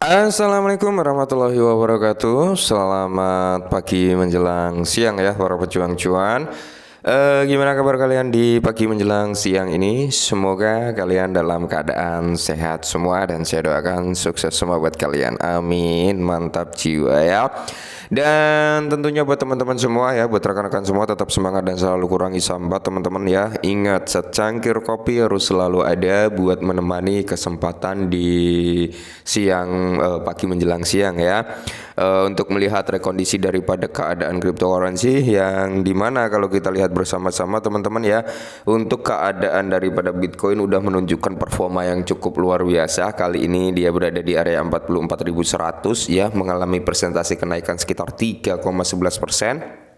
Assalamualaikum warahmatullahi wabarakatuh. Selamat pagi menjelang siang ya para pejuang cuan. Gimana kabar kalian di pagi menjelang siang ini? Semoga kalian dalam keadaan sehat semua dan saya doakan sukses semua buat kalian. Amin. Mantap jiwa ya. Dan tentunya buat teman-teman semua ya, buat rekan-rekan semua tetap semangat dan selalu kurangi sambat teman-teman ya. Ingat, secangkir kopi harus selalu ada buat menemani kesempatan di siang, pagi menjelang siang ya. Untuk melihat rekondisi daripada keadaan cryptocurrency yang dimana kalau kita lihat bersama-sama teman-teman ya, untuk keadaan daripada Bitcoin udah menunjukkan performa yang cukup luar biasa. Kali ini dia berada di area 44.100 ya, mengalami persentase kenaikan sekitar 3,11%.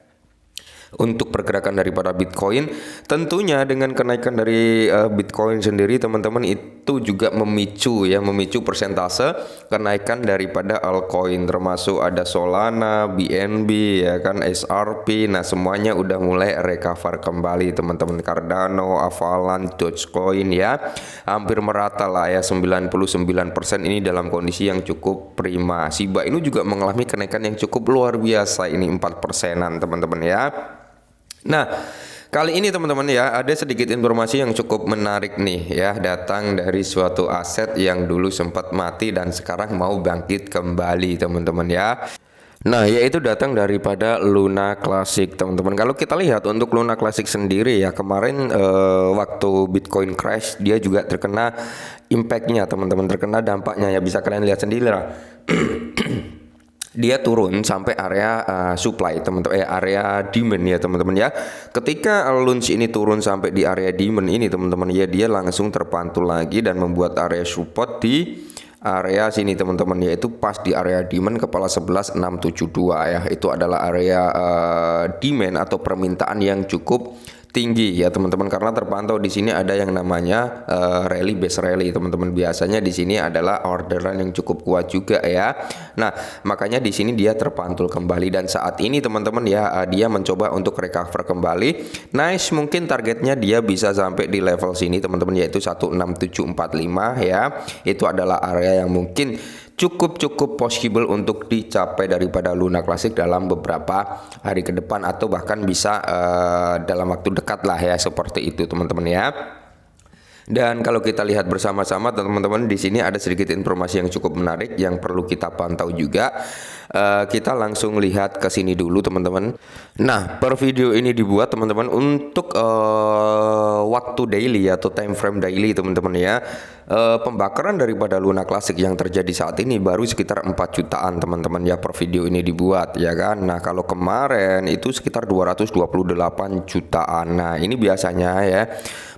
Untuk pergerakan daripada Bitcoin, tentunya dengan kenaikan dari Bitcoin sendiri teman-teman itu juga memicu persentase kenaikan daripada altcoin, termasuk ada Solana, BNB ya kan, XRP. Nah semuanya udah mulai recover kembali teman-teman. Cardano, Avalanche, Dogecoin ya hampir merata lah ya, 99% ini dalam kondisi yang cukup prima. Shiba Inu juga mengalami kenaikan yang cukup luar biasa, ini 4%-an teman-teman ya. Nah, kali ini teman-teman ya, ada sedikit informasi yang cukup menarik nih ya, datang dari suatu aset yang dulu sempat mati dan sekarang mau bangkit kembali teman-teman ya. Nah, yaitu datang daripada Luna Classic teman-teman. Kalau kita lihat untuk Luna Classic sendiri ya, kemarin waktu Bitcoin crash dia juga terkena impactnya teman-teman, terkena dampaknya ya, bisa kalian lihat sendiri lah. Dia turun sampai area supply teman-teman, area demand ya teman-teman ya. Ketika launch ini turun sampai di area demand ini teman-teman ya, dia langsung terpantul lagi dan membuat area support di area sini teman-teman, yaitu pas di area demand kepala 11672 ya. Itu adalah area demand atau permintaan yang cukup tinggi ya teman-teman, karena terpantau di sini ada yang namanya rally base rally teman-teman. Biasanya di sini adalah orderan yang cukup kuat juga ya. Nah, makanya di sini dia terpantul kembali dan saat ini teman-teman ya, dia mencoba untuk recover kembali. Nice, mungkin targetnya dia bisa sampai di level sini teman-teman, yaitu 16745 ya. Itu adalah area yang mungkin cukup possible untuk dicapai daripada Luna Classic dalam beberapa hari ke depan, atau bahkan bisa dalam waktu dekat lah ya, seperti itu teman-teman ya. Dan kalau kita lihat bersama-sama teman-teman, di sini ada sedikit informasi yang cukup menarik yang perlu kita pantau juga. Kita langsung lihat ke sini dulu teman-teman. Nah, per video ini dibuat teman-teman untuk waktu daily atau time frame daily teman-teman ya. Pembakaran daripada Luna Classic yang terjadi saat ini baru sekitar 4 jutaan teman-teman ya, per video ini dibuat ya kan. Nah, kalau kemarin itu sekitar 228 jutaan. Nah, ini biasanya ya,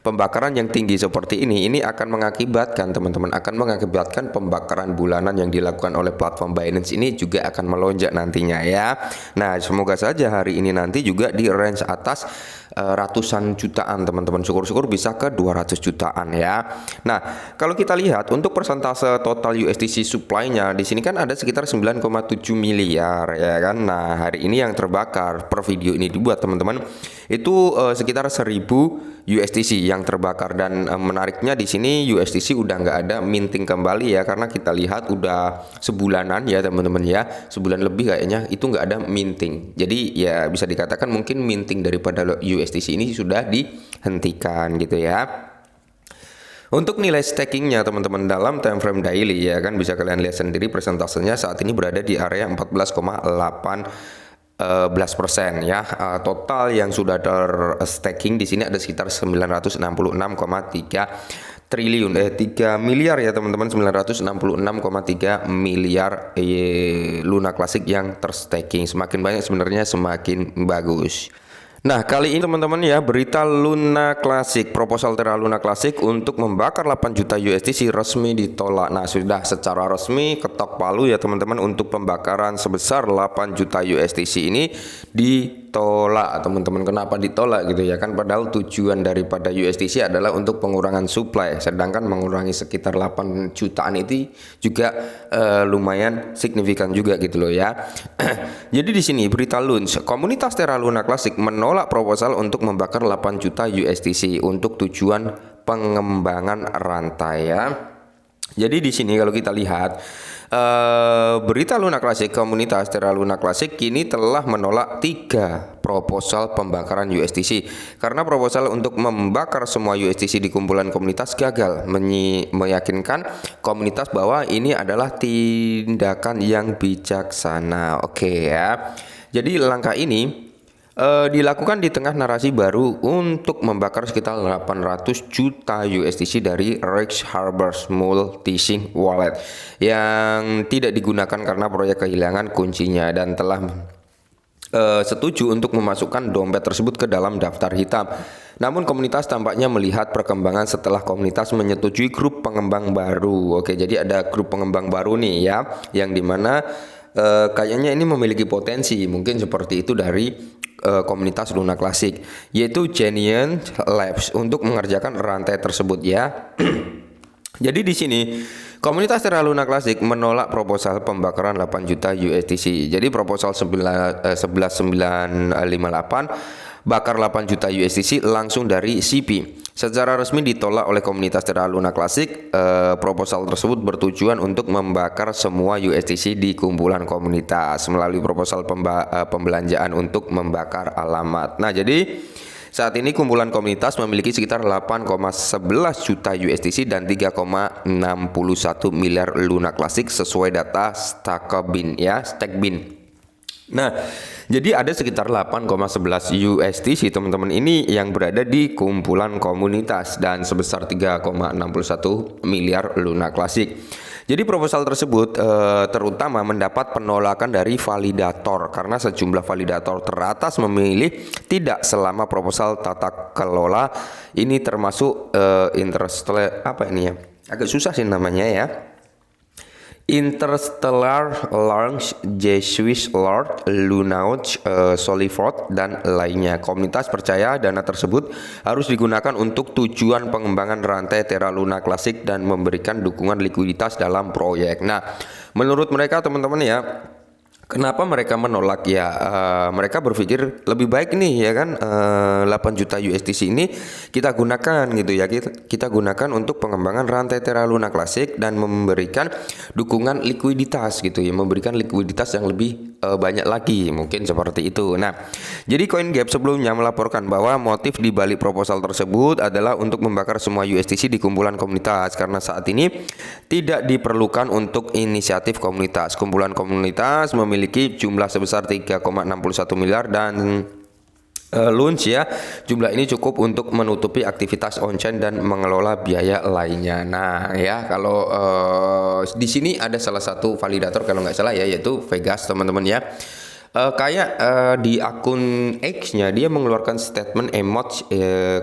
pembakaran yang tinggi seperti ini akan mengakibatkan teman-teman, akan mengakibatkan pembakaran bulanan yang dilakukan oleh platform Binance ini juga akan melonjak nantinya ya. Nah, semoga saja hari ini nanti juga di range atas ratusan jutaan teman-teman, syukur-syukur bisa ke 200 jutaan ya. Nah, kalau kita lihat untuk persentase total USDC supply-nya di sini kan ada sekitar 9,7 miliar ya kan. Nah, hari ini yang terbakar per video ini dibuat teman-teman itu sekitar 1000 USDC yang terbakar. Dan menariknya di sini USDC udah nggak ada minting kembali ya, karena kita lihat udah sebulanan ya teman-teman ya, sebulan lebih kayaknya itu nggak ada minting. Jadi ya bisa dikatakan mungkin minting daripada USDC ini sudah dihentikan gitu ya. Untuk nilai stakingnya teman-teman dalam time frame daily ya kan, bisa kalian lihat sendiri persentasenya saat ini berada di area 14,18% ya. Total yang sudah terstaking di sini ada sekitar 966,3 triliun 3 miliar ya teman-teman, 966,3 miliar Luna Classic yang terstaking. Semakin banyak sebenarnya semakin bagus. Nah, kali ini teman-teman ya, berita Luna Classic, proposal Terra Luna Classic untuk membakar 8 juta USDC resmi ditolak. Nah, sudah secara resmi ketok palu ya teman-teman, untuk pembakaran sebesar 8 juta USDC ini ditolak teman-teman. Kenapa ditolak gitu ya kan, padahal tujuan daripada USDC adalah untuk pengurangan supply, sedangkan mengurangi sekitar 8 jutaan itu juga lumayan signifikan juga gitu loh ya. Jadi di sini berita launch, komunitas Terra Luna Classic menolak proposal untuk membakar 8 juta USDC untuk tujuan pengembangan rantai ya. Jadi di sini kalau kita lihat Berita Luna Classic, komunitas Terra Luna Classic kini telah menolak 3 proposal pembakaran USDC karena proposal untuk membakar semua USDC di kumpulan komunitas gagal, meyakinkan komunitas bahwa ini adalah tindakan yang bijaksana. Oke ya. Jadi langkah ini dilakukan di tengah narasi baru untuk membakar sekitar 800 juta USDC dari Rex Harbors Multisig Wallet yang tidak digunakan karena proyek kehilangan kuncinya dan telah setuju untuk memasukkan dompet tersebut ke dalam daftar hitam. Namun komunitas tampaknya melihat perkembangan setelah komunitas menyetujui grup pengembang baru. Oke, jadi ada grup pengembang baru nih ya, yang dimana kayaknya ini memiliki potensi mungkin seperti itu dari komunitas Luna Classic, yaitu Genius Labs untuk mengerjakan rantai tersebut ya. Jadi di sini komunitas Terra Luna Classic menolak proposal pembakaran 8 juta USDC. Jadi proposal 11958 bakar 8 juta USDC langsung dari CP. Secara resmi ditolak oleh komunitas Terra Luna Classic. Proposal tersebut bertujuan untuk membakar semua USDC di kumpulan komunitas melalui proposal pembelanjaan untuk membakar alamat. Nah, jadi saat ini kumpulan komunitas memiliki sekitar 8,11 juta USDC dan 3,61 miliar Luna Classic sesuai data Stakebin ya, Stakebin. Nah, jadi ada sekitar 8,11 USDC teman-teman ini yang berada di kumpulan komunitas dan sebesar 3,61 miliar Luna Classic. Jadi proposal tersebut terutama mendapat penolakan dari validator karena sejumlah validator teratas memilih tidak selama proposal tata kelola ini termasuk Interstellar apa ini ya? Agak susah sih namanya ya. Interstellar Launch, Jesuit Lord, Lunaut, Solifort, dan lainnya. Komunitas percaya dana tersebut harus digunakan untuk tujuan pengembangan rantai Terra Luna Classic dan memberikan dukungan likuiditas dalam proyek. Nah, menurut mereka teman-teman ya, kenapa mereka menolak ya? Mereka berpikir lebih baik nih ya kan 8 juta USDC ini kita gunakan gitu ya, kita gunakan untuk pengembangan rantai Terra Luna Classic dan memberikan dukungan likuiditas gitu ya, memberikan likuiditas yang lebih banyak lagi mungkin seperti itu. Nah, jadi CoinGap sebelumnya melaporkan bahwa motif di balik proposal tersebut adalah untuk membakar semua USDC di kumpulan komunitas karena saat ini tidak diperlukan untuk inisiatif komunitas. Kumpulan komunitas memiliki jumlah sebesar 3,61 miliar dan launch ya. Jumlah ini cukup untuk menutupi aktivitas on-chain dan mengelola biaya lainnya. Nah, ya kalau di sini ada salah satu validator kalau nggak salah ya, yaitu Vegas teman-teman ya. Di akun X-nya dia mengeluarkan statement emoji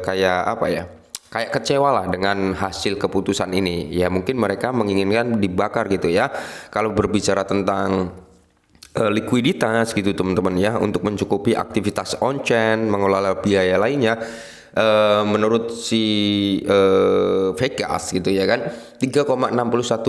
kayak apa ya? Kayak kecewa lah dengan hasil keputusan ini. Ya mungkin mereka menginginkan dibakar gitu ya. Kalau berbicara tentang likuiditas gitu teman-teman ya, untuk mencukupi aktivitas on-chain, mengelola biaya lainnya, menurut si Vegas gitu ya kan, 3,61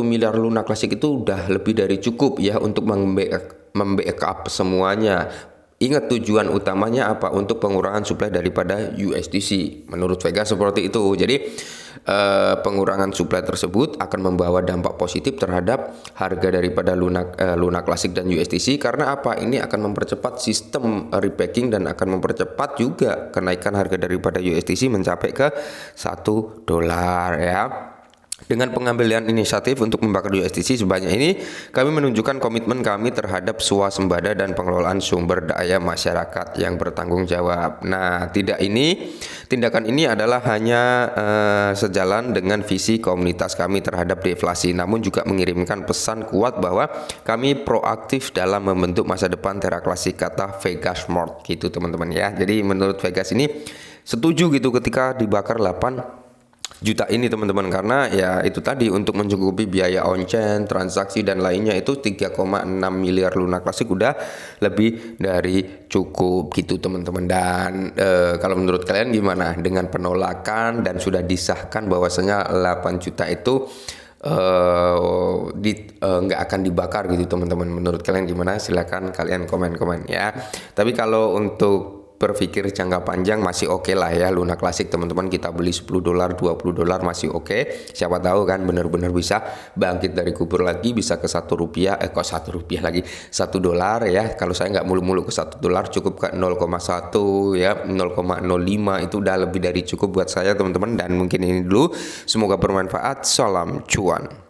miliar Luna Classic itu udah lebih dari cukup ya untuk membackup semuanya. Ingat tujuan utamanya apa? Untuk pengurangan supply daripada USDC. Menurut Vegas seperti itu. Jadi pengurangan supply tersebut akan membawa dampak positif terhadap harga daripada Luna Classic dan USDC. Karena apa? Ini akan mempercepat sistem repacking dan akan mempercepat juga kenaikan harga daripada USDC mencapai ke $1 ya. Dengan pengambilan inisiatif untuk membakar USDC sebanyak ini, kami menunjukkan komitmen kami terhadap swasembada dan pengelolaan sumber daya masyarakat yang bertanggung jawab. Nah, tindakan ini adalah hanya sejalan dengan visi komunitas kami terhadap deflasi, namun juga mengirimkan pesan kuat bahwa kami proaktif dalam membentuk masa depan Terra Classic, kata Vegas Mort gitu teman-teman ya. Jadi menurut Vegas ini setuju gitu ketika dibakar 8 juta ini teman-teman, karena ya itu tadi untuk mencukupi biaya on-chain, transaksi dan lainnya itu 3,6 miliar Luna Classic udah lebih dari cukup gitu teman-teman. Dan kalau menurut kalian gimana dengan penolakan dan sudah disahkan bahwasanya 8 juta itu nggak akan dibakar gitu teman-teman? Menurut kalian gimana? Silakan kalian komen-komen ya. Tapi kalau untuk berpikir jangka panjang masih oke lah ya Luna Classic teman-teman. Kita beli $10 $20 masih oke. Siapa tahu kan benar-benar bisa bangkit dari kubur lagi, bisa ke ₹1, kok ₹1 lagi, $1 ya. Kalau saya nggak mulu-mulu ke $1, cukup ke 0,1 ya, 0,05 itu udah lebih dari cukup buat saya teman-teman. Dan mungkin ini dulu, semoga bermanfaat. Salam cuan.